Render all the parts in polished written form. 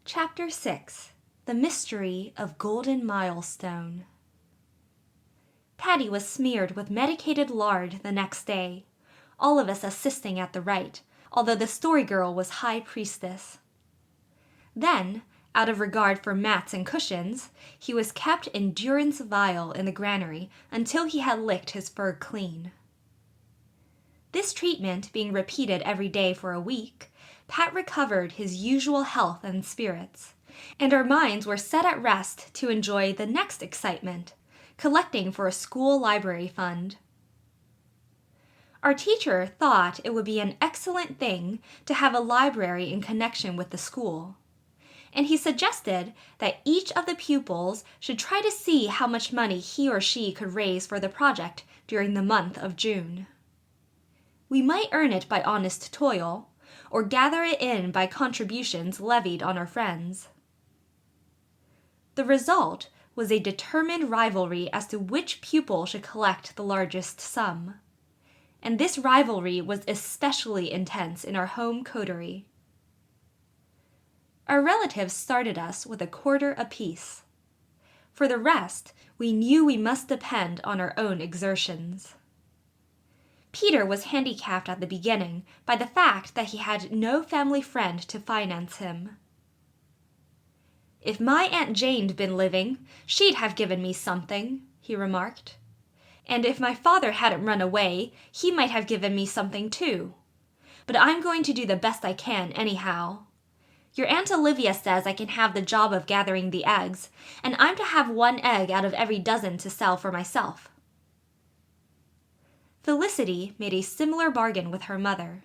Chapter 6 The Mystery of Golden Milestone. Patty was smeared with medicated lard the next day, all of us assisting at the rite, although the Story Girl was high priestess. Then, out of regard for mats and cushions, he was kept in durance vile in the granary until he had licked his fur clean. This treatment being repeated every day for a week, Pat recovered his usual health and spirits, and our minds were set at rest to enjoy the next excitement, collecting for a school library fund. Our teacher thought it would be an excellent thing to have a library in connection with the school, and he suggested that each of the pupils should try to see how much money he or she could raise for the project during the month of June. We might earn it by honest toil, or gather it in by contributions levied on our friends. The result was a determined rivalry as to which pupil should collect the largest sum, and this rivalry was especially intense in our home coterie. Our relatives started us with a quarter apiece. For the rest, we knew we must depend on our own exertions. Peter was handicapped at the beginning by the fact that he had no family friend to finance him. "If my Aunt Jane'd been living, she'd have given me something," he remarked. "And if my father hadn't run away, he might have given me something too. But I'm going to do the best I can anyhow. Your Aunt Olivia says I can have the job of gathering the eggs, and I'm to have 1 egg out of every dozen to sell for myself." Felicity made a similar bargain with her mother.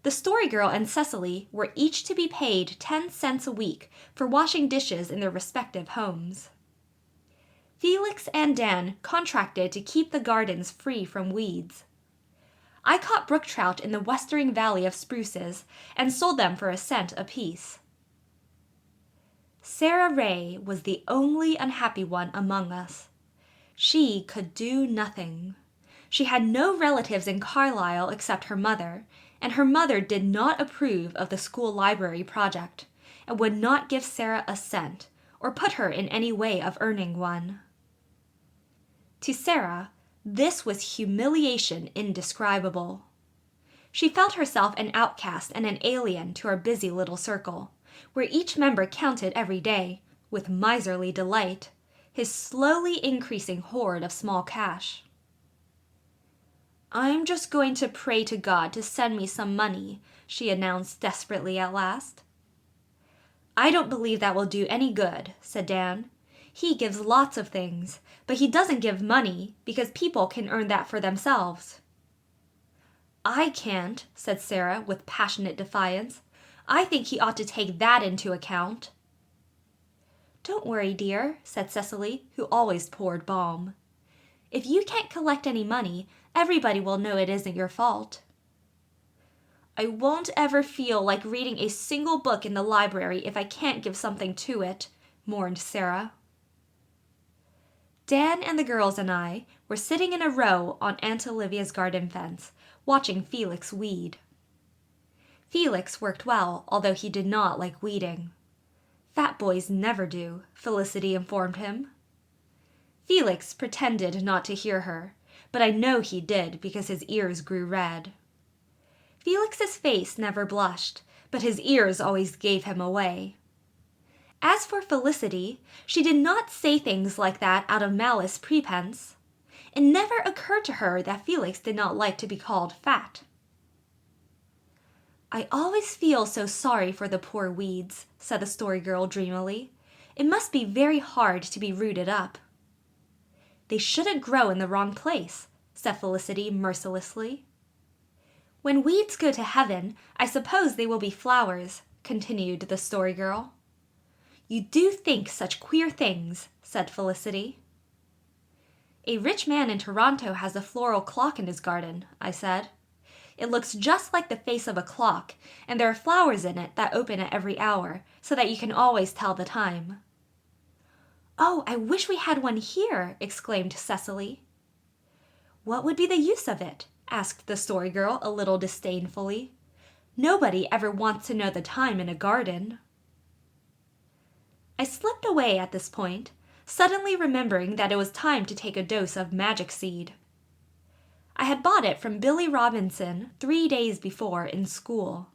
The Story Girl and Cecily were each to be paid 10 cents a week for washing dishes in their respective homes. Felix and Dan contracted to keep the gardens free from weeds. I caught brook trout in the western valley of spruces and sold them for 1 cent apiece. Sarah Ray was the only unhappy one among us. She could do nothing. She had no relatives in Carlisle except her mother, and her mother did not approve of the school library project, and would not give Sarah a cent, or put her in any way of earning one. To Sarah, this was humiliation indescribable. She felt herself an outcast and an alien to our busy little circle, where each member counted every day, with miserly delight, his slowly increasing hoard of small cash. "I'm just going to pray to God to send me some money," she announced desperately at last. "I don't believe that will do any good," said Dan. "He gives lots of things, but he doesn't give money because people can earn that for themselves." "I can't," said Sarah with passionate defiance. "I think he ought to take that into account." "Don't worry, dear," said Cecily, who always poured balm. "If you can't collect any money, everybody will know it isn't your fault." "I won't ever feel like reading a single book in the library if I can't give something to it," mourned Sarah. Dan and the girls and I were sitting in a row on Aunt Olivia's garden fence, watching Felix weed. Felix worked well, although he did not like weeding. "Fat boys never do," Felicity informed him. Felix pretended not to hear her, but I know he did because his ears grew red. Felix's face never blushed, but his ears always gave him away. As for Felicity, she did not say things like that out of malice prepense. It never occurred to her that Felix did not like to be called fat. "I always feel so sorry for the poor weeds," said the Story Girl dreamily. "It must be very hard to be rooted up." "They shouldn't grow in the wrong place," said Felicity mercilessly. "When weeds go to heaven, I suppose they will be flowers," continued the Story Girl. "You do think such queer things," said Felicity. "A rich man in Toronto has a floral clock in his garden," I said. "It looks just like the face of a clock, and there are flowers in it that open at every hour, so that you can always tell the time." "Oh, I wish we had one here!" exclaimed Cecily. "What would be the use of it?" asked the Story Girl a little disdainfully. "Nobody ever wants to know the time in a garden." I slipped away at this point, suddenly remembering that it was time to take a dose of magic seed. I had bought it from Billy Robinson 3 days before in school.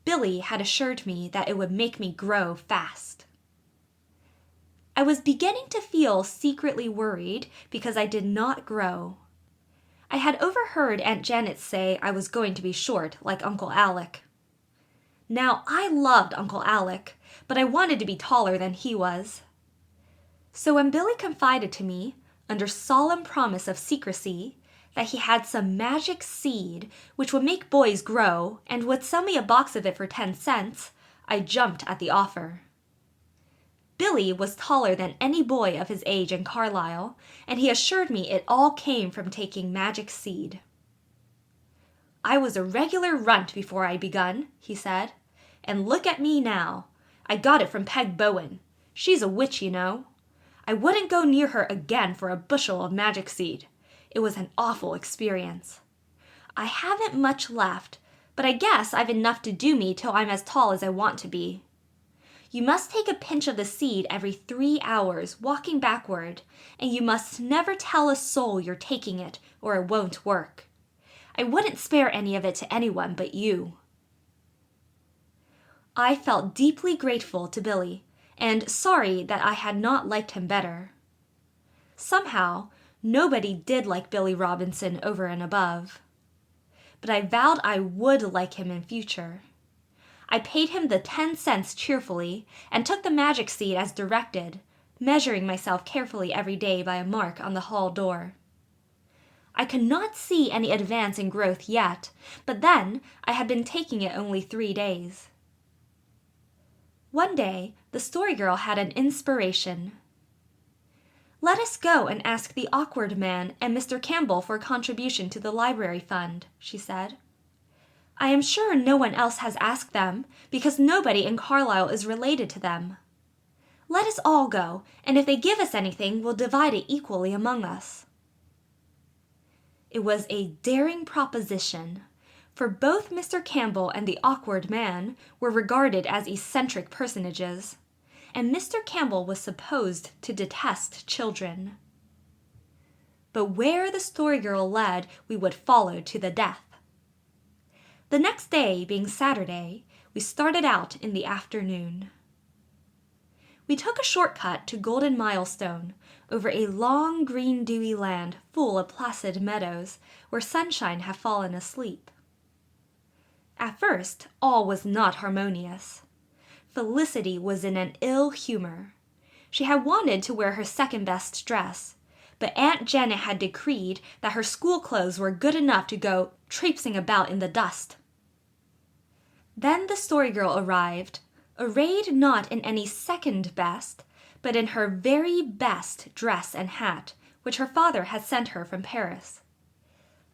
Billy had assured me that it would make me grow fast. I was beginning to feel secretly worried because I did not grow. I had overheard Aunt Janet say I was going to be short like Uncle Alec. Now, I loved Uncle Alec, but I wanted to be taller than he was. So when Billy confided to me, under solemn promise of secrecy, that he had some magic seed which would make boys grow and would sell me a box of it for 10 cents, I jumped at the offer. Billy was taller than any boy of his age in Carlisle, and he assured me it all came from taking magic seed. I was a regular runt before I begun, he said, and look at me now. I got it from Peg Bowen. She's a witch, you know. I wouldn't go near her again for a bushel of magic seed. It was an awful experience. I haven't much left, but I guess I've enough to do me till I'm as tall as I want to be. You must take a pinch of the seed every 3 hours, walking backward, and you must never tell a soul you're taking it, or it won't work. I wouldn't spare any of it to anyone but you. I felt deeply grateful to Billy, and sorry that I had not liked him better. Somehow, nobody did like Billy Robinson over and above. But I vowed I would like him in future. I paid him the 10 cents cheerfully and took the magic seed as directed, measuring myself carefully every day by a mark on the hall door. I could not see any advance in growth yet, but then I had been taking it only 3 days. One day, the story girl had an inspiration. Let us go and ask the awkward man and Mr. Campbell for a contribution to the library fund, she said. I am sure no one else has asked them, because nobody in Carlisle is related to them. Let us all go, and if they give us anything, we'll divide it equally among us. It was a daring proposition, for both Mr. Campbell and the awkward man were regarded as eccentric personages, and Mr. Campbell was supposed to detest children. But where the story girl led, we would follow to the death. The next day, being Saturday, we started out in the afternoon. We took a shortcut to Golden Milestone, over a long green dewy land full of placid meadows where sunshine had fallen asleep. At first, all was not harmonious. Felicity was in an ill humor. She had wanted to wear her second-best dress, but Aunt Janet had decreed that her school clothes were good enough to go traipsing about in the dust. Then the story girl arrived, arrayed not in any second best, but in her very best dress and hat, which her father had sent her from Paris.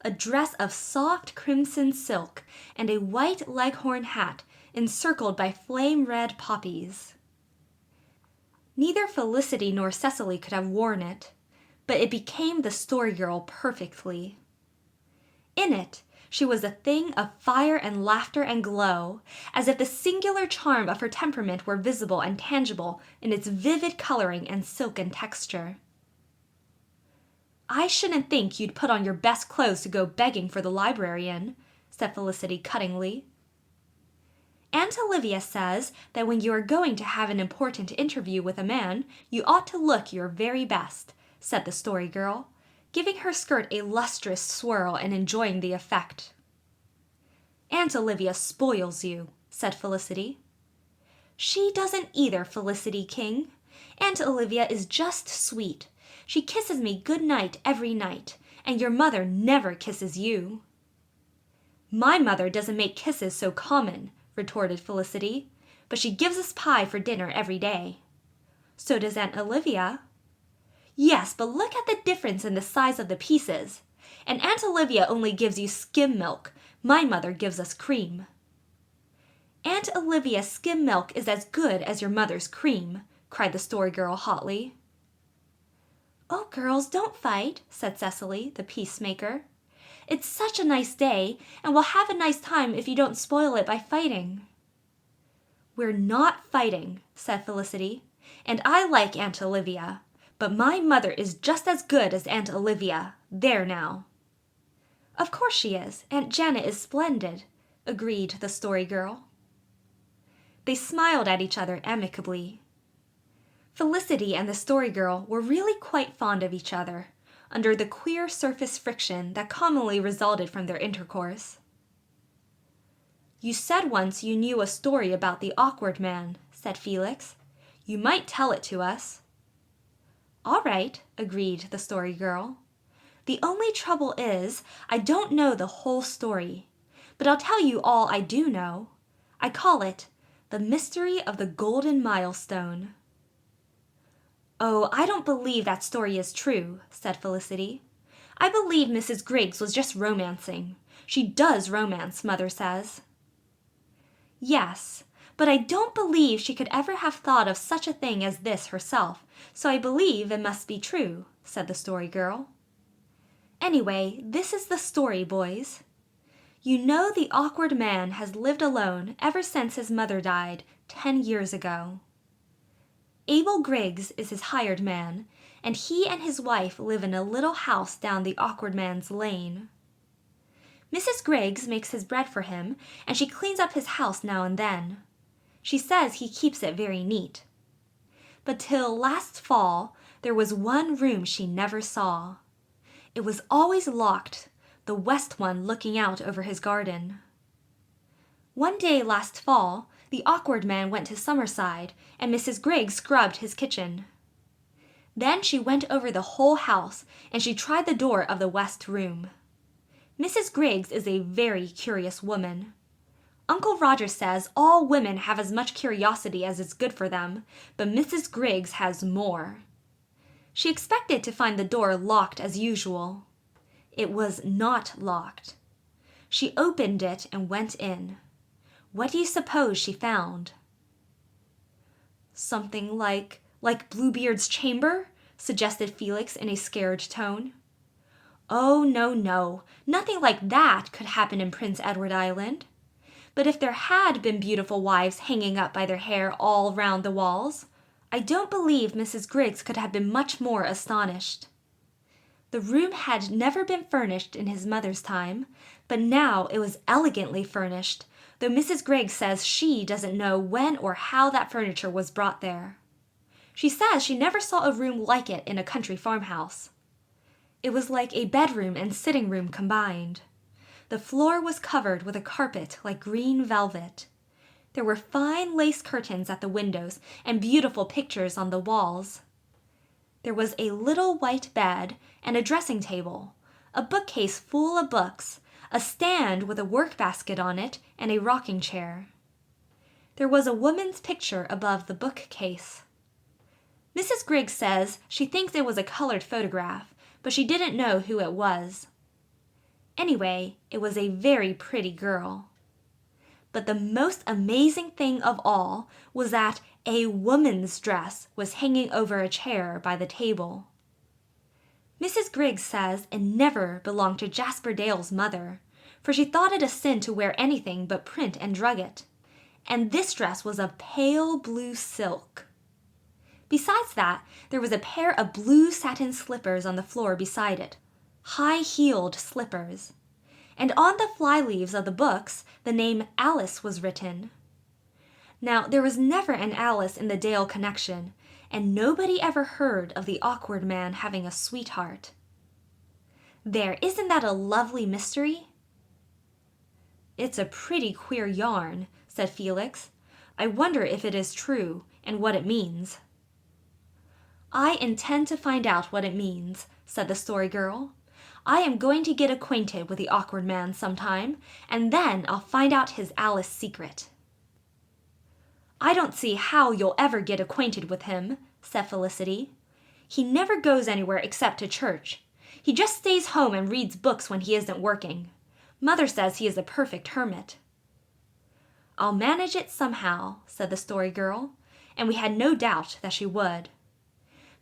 A dress of soft crimson silk and a white leghorn hat encircled by flame-red poppies. Neither Felicity nor Cecily could have worn it, but it became the story girl perfectly. In it, she was a thing of fire and laughter and glow, as if the singular charm of her temperament were visible and tangible in its vivid coloring and silken texture. I shouldn't think you'd put on your best clothes to go begging for the library in, said Felicity cuttingly. Aunt Olivia says that when you are going to have an important interview with a man, you ought to look your very best, said the story girl, giving her skirt a lustrous swirl and enjoying the effect. Aunt Olivia spoils you, said Felicity. She doesn't either, Felicity King. Aunt Olivia is just sweet. She kisses me good night every night, and your mother never kisses you. My mother doesn't make kisses so common, retorted Felicity, but she gives us pie for dinner every day. So does Aunt Olivia. Yes, but look at the difference in the size of the pieces. And Aunt Olivia only gives you skim milk. My mother gives us cream. Aunt Olivia's skim milk is as good as your mother's cream, cried the story girl hotly. Oh, girls, don't fight, said Cecily, the peacemaker. It's such a nice day, and we'll have a nice time if you don't spoil it by fighting. We're not fighting, said Felicity. And I like Aunt Olivia, but my mother is just as good as Aunt Olivia. There now." "Of course she is. Aunt Janet is splendid," agreed the Story Girl. They smiled at each other amicably. Felicity and the Story Girl were really quite fond of each other, under the queer surface friction that commonly resulted from their intercourse. "You said once you knew a story about the Awkward Man," said Felix. "You might tell it to us." "All right," agreed the Story Girl. "The only trouble is, I don't know the whole story, but I'll tell you all I do know. I call it The Mystery of the Golden Milestone." "Oh, I don't believe that story is true," said Felicity. "I believe Mrs. Griggs was just romancing. She does romance, Mother says." "Yes, but I don't believe she could ever have thought of such a thing as this herself, so I believe it must be true," said the Story Girl. "Anyway, this is the story, boys. You know the Awkward Man has lived alone ever since his mother died 10 years ago. Abel Griggs is his hired man, and he and his wife live in a little house down the Awkward Man's lane. Mrs. Griggs makes his bread for him, and she cleans up his house now and then. She says he keeps it very neat. But till last fall, there was one room she never saw. It was always locked, the west one looking out over his garden. One day last fall, the Awkward Man went to Summerside, and Mrs. Griggs scrubbed his kitchen. Then she went over the whole house, and she tried the door of the west room. Mrs. Griggs is a very curious woman. Uncle Roger says all women have as much curiosity as is good for them, but Mrs. Griggs has more. She expected to find the door locked as usual. It was not locked. She opened it and went in. What do you suppose she found?" "Something like Bluebeard's chamber?" suggested Felix in a scared tone. "Oh, no. Nothing like that could happen in Prince Edward Island. But if there had been beautiful wives hanging up by their hair all round the walls, I don't believe Mrs. Griggs could have been much more astonished. The room had never been furnished in his mother's time, but now it was elegantly furnished, though Mrs. Griggs says she doesn't know when or how that furniture was brought there. She says she never saw a room like it in a country farmhouse. It was like a bedroom and sitting room combined. The floor was covered with a carpet like green velvet. There were fine lace curtains at the windows and beautiful pictures on the walls. There was a little white bed and a dressing table, a bookcase full of books, a stand with a work basket on it, and a rocking chair. There was a woman's picture above the bookcase. Mrs. Griggs says she thinks it was a colored photograph, but she didn't know who it was. Anyway, it was a very pretty girl. But the most amazing thing of all was that a woman's dress was hanging over a chair by the table. Mrs. Griggs says it never belonged to Jasper Dale's mother, for she thought it a sin to wear anything but print and drugget, and this dress was of pale blue silk. Besides that, there was a pair of blue satin slippers on the floor beside it, high-heeled slippers, and on the fly-leaves of the books the name Alice was written. Now, there was never an Alice in the Dale connection, and nobody ever heard of the Awkward Man having a sweetheart. There, isn't that a lovely mystery? "It's a pretty queer yarn," said Felix. "I wonder if it is true, and what it means." "I intend to find out what it means," said the Story Girl. "I am going to get acquainted with the Awkward Man sometime, and then I'll find out his Alice secret." "I don't see how you'll ever get acquainted with him," said Felicity. "He never goes anywhere except to church. He just stays home and reads books when he isn't working. Mother says he is a perfect hermit." "I'll manage it somehow," said the Story Girl, and we had no doubt that she would.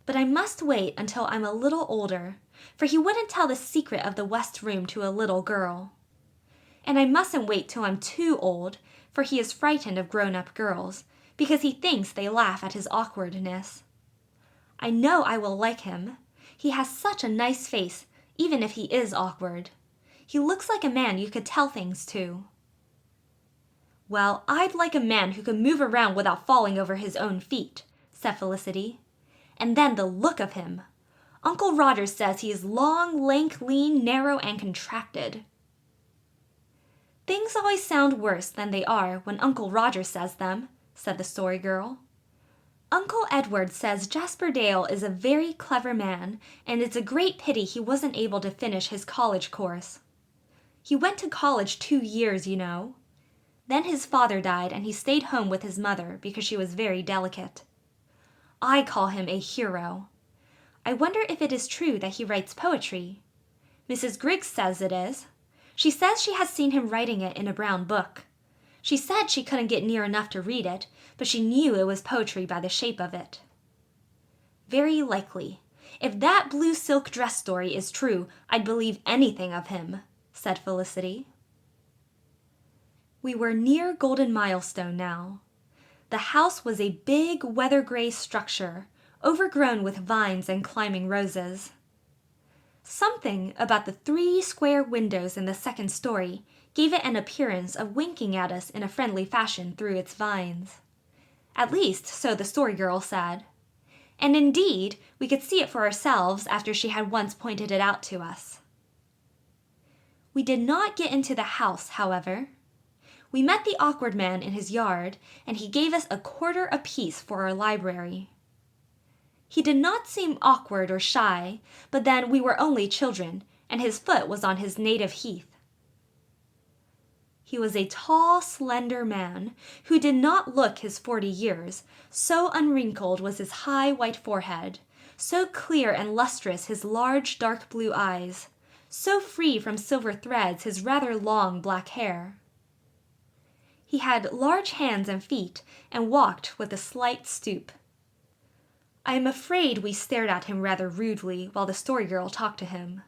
"But I must wait until I'm a little older, for he wouldn't tell the secret of the west room to a little girl. And I mustn't wait till I'm too old, for he is frightened of grown-up girls, because he thinks they laugh at his awkwardness. I know I will like him. He has such a nice face, even if he is awkward. He looks like a man you could tell things to. Well, I'd like a man who could move around without falling over his own feet, said Felicity. And then the look of him. Uncle Roger says he is long, lank, lean, narrow, and contracted. Things always sound worse than they are when Uncle Roger says them, said the Story Girl. Uncle Edward says Jasper Dale is a very clever man, and it's a great pity he wasn't able to finish his college course. He went to college 2 years, you know. Then his father died, and he stayed home with his mother because she was very delicate. I call him a hero. I wonder if it is true that he writes poetry. Mrs. Griggs says it is. She says she has seen him writing it in a brown book. She said she couldn't get near enough to read it, but she knew it was poetry by the shape of it. Very likely. If that blue silk dress story is true, I'd believe anything of him, said Felicity. We were near Golden Milestone now. The house was a big weather-gray structure, overgrown with vines and climbing roses. Something about the 3 square windows in the second story gave it an appearance of winking at us in a friendly fashion through its vines. At least, so the Story Girl said. And indeed, we could see it for ourselves after she had once pointed it out to us. We did not get into the house, however. We met the awkward man in his yard, and he gave us a quarter apiece for our library. He did not seem awkward or shy, but then we were only children, and his foot was on his native heath. He was a tall, slender man, who did not look his 40 years, so unwrinkled was his high white forehead, so clear and lustrous his large dark blue eyes, so free from silver threads his rather long black hair. He had large hands and feet, and walked with a slight stoop. I am afraid we stared at him rather rudely while the Story Girl talked to him.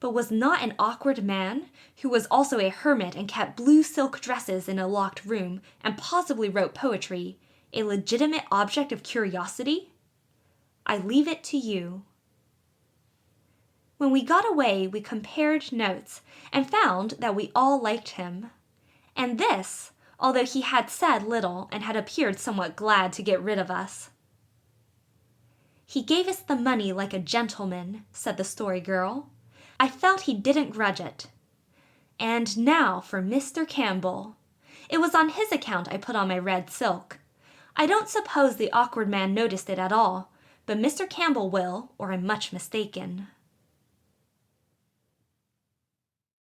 But was not an awkward man, who was also a hermit and kept blue silk dresses in a locked room, and possibly wrote poetry, a legitimate object of curiosity? I leave it to you. When we got away, we compared notes, and found that we all liked him. And this, although he had said little and had appeared somewhat glad to get rid of us. He gave us the money like a gentleman, said the Story Girl. I felt he didn't grudge it. And now for Mr. Campbell. It was on his account I put on my red silk. I don't suppose the awkward man noticed it at all, but Mr. Campbell will, or I'm much mistaken.